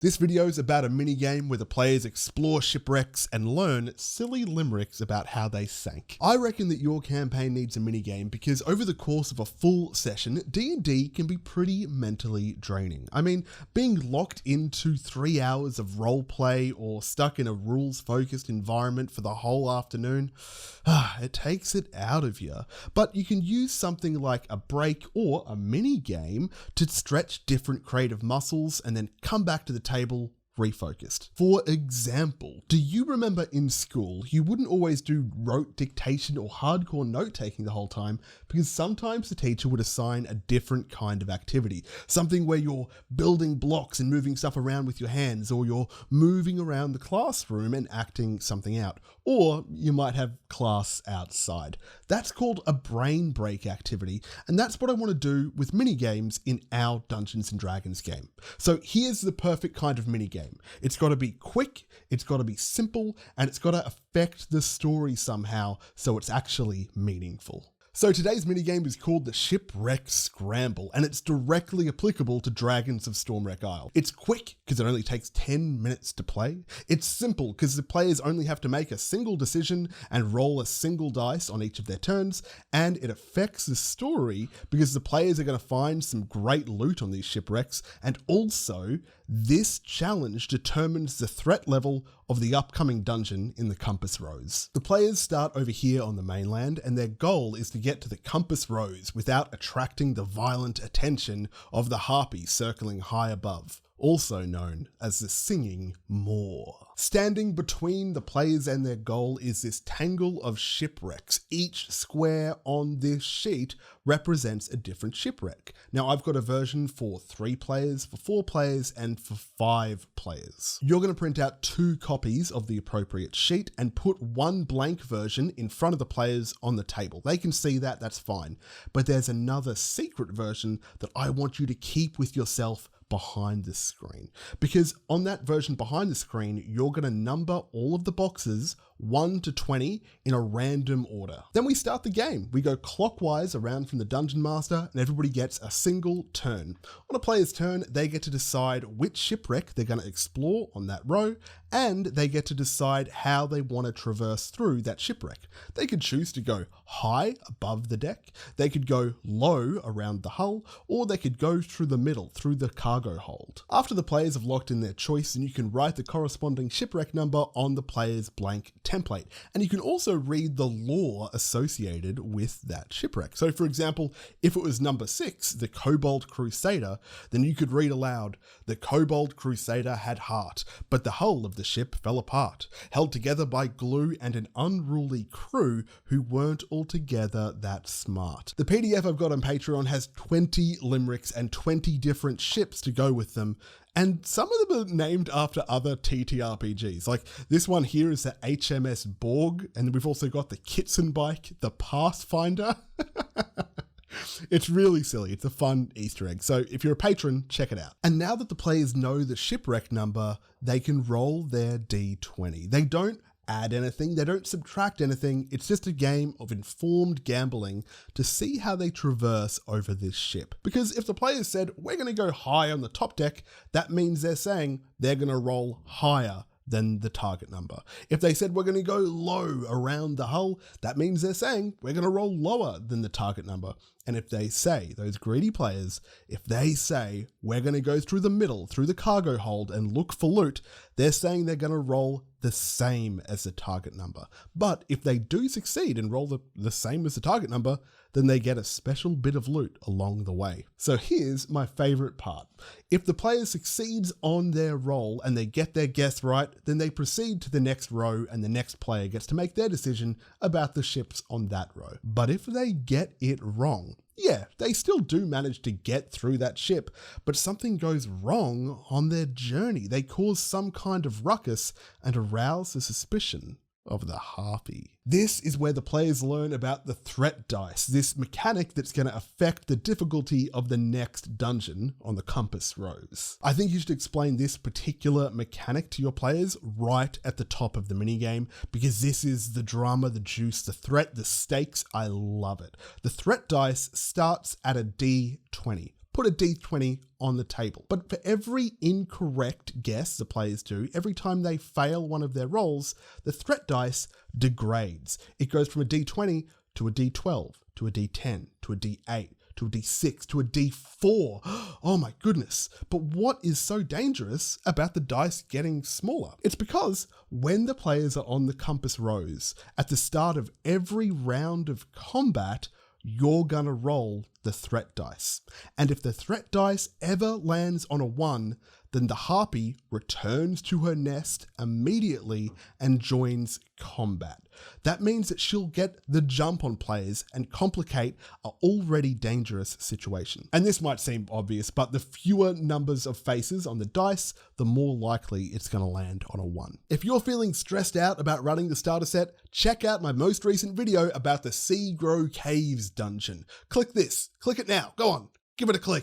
This video is about a minigame where the players explore shipwrecks and learn silly limericks about how they sank. I reckon that your campaign needs a minigame because over the course of a full session, D&D can be pretty mentally draining. I mean, being locked into 3 hours of roleplay or stuck in a rules-focused environment for the whole afternoon, it takes it out of you. But you can use something like a break or a minigame to stretch different creative muscles and then come back to the table refocused. For example, do you remember in school you wouldn't always do rote dictation or hardcore note taking the whole time because sometimes the teacher would assign a different kind of activity, something where you're building blocks and moving stuff around with your hands, or you're moving around the classroom and acting something out, or you might have class outside. That's called a brain break activity, and that's what I want to do with minigames in our Dungeons & Dragons game. So here's the perfect kind of minigame. It's got to be quick, it's got to be simple, and it's got to affect the story somehow so it's actually meaningful. So today's minigame is called the Shipwreck Scramble, and it's directly applicable to Dragons of Stormwreck Isle. It's quick because it only takes 10 minutes to play. It's simple because the players only have to make a single decision and roll a single dice on each of their turns, and it affects the story because the players are going to find some great loot on these shipwrecks, and also this challenge determines the threat level of the upcoming dungeon in the Compass Rose. The players start over here on the mainland, and their goal is to get to the Compass Rose without attracting the violent attention of the harpy circling high above, also known as the Singing Maw. Standing between the players and their goal is this tangle of shipwrecks. Each square on this sheet represents a different shipwreck. Now I've got a version for 3 players, for 4 players, and for 5 players. You're going to print out 2 copies of the appropriate sheet and put one blank version in front of the players on the table. They can see that, that's fine. But there's another secret version that I want you to keep with yourself behind the screen, because on that version behind the screen, you're going to number all of the boxes 1 to 20 in a random order. Then we start the game. We go clockwise around from the dungeon master, and everybody gets a single turn. On a player's turn, they get to decide which shipwreck they're going to explore on that row, and they get to decide how they want to traverse through that shipwreck. They could choose to go high above the deck, they could go low around the hull, or they could go through the middle, through the cargo hold. After the players have locked in their choice, then you can write the corresponding shipwreck number on the player's blank template, and you can also read the lore associated with that shipwreck. So for example, if it was number 6, the Kobold Crusader, then you could read aloud, the Kobold Crusader had heart, but the hull of the ship fell apart, held together by glue and an unruly crew who weren't altogether that smart. The PDF I've got on Patreon has 20 limericks and 20 different ships to go with them, and some of them are named after other TTRPGs. Like this one here is the HMS Borg, and we've also got the Kitzenbike, the Pathfinder. It's really silly. It's a fun Easter egg. So if you're a patron, check it out. And now that the players know the shipwreck number, they can roll their D20. They don't add anything, they don't subtract anything. It's just a game of informed gambling to see how they traverse over this ship. Because if the players said, we're going to go high on the top deck, that means they're saying they're going to roll higher than the target number. If they said we're going to go low around the hull, that means they're saying we're going to roll lower than the target number. And if they say, those greedy players, if they say we're going to go through the middle, through the cargo hold and look for loot, they're saying they're going to roll the same as the target number. But if they do succeed and roll the same as the target number, then they get a special bit of loot along the way. So here's my favorite part. If the player succeeds on their roll and they get their guess right, then they proceed to the next row and the next player gets to make their decision about the ships on that row. But if they get it wrong, yeah, they still do manage to get through that ship, but something goes wrong on their journey. They cause some kind of ruckus and arouse the suspicion of the harpy. This is where the players learn about the threat dice, this mechanic that's going to affect the difficulty of the next dungeon on the Compass Rose. I think you should explain this particular mechanic to your players right at the top of the minigame, because this is the drama, the juice, the threat, the stakes. I love it. The threat dice starts at a D20. put a d20 on the table. But for every incorrect guess the players do, every time they fail one of their rolls, the threat dice degrades. It goes from a d20 to a d12, to a d10, to a d8, to a d6, to a d4. Oh my goodness. But what is so dangerous about the dice getting smaller? It's because when the players are on the compass rose, at the start of every round of combat, you're gonna roll the threat dice. And if the threat dice ever lands on a 1, then the harpy returns to her nest immediately and joins combat. That means that she'll get the jump on players and complicate an already dangerous situation. And this might seem obvious, but the fewer numbers of faces on the dice, the more likely it's going to land on a 1. If you're feeling stressed out about running the starter set, check out my most recent video about the Sea Grow Caves dungeon. Click this, click it now, go on, give it a click.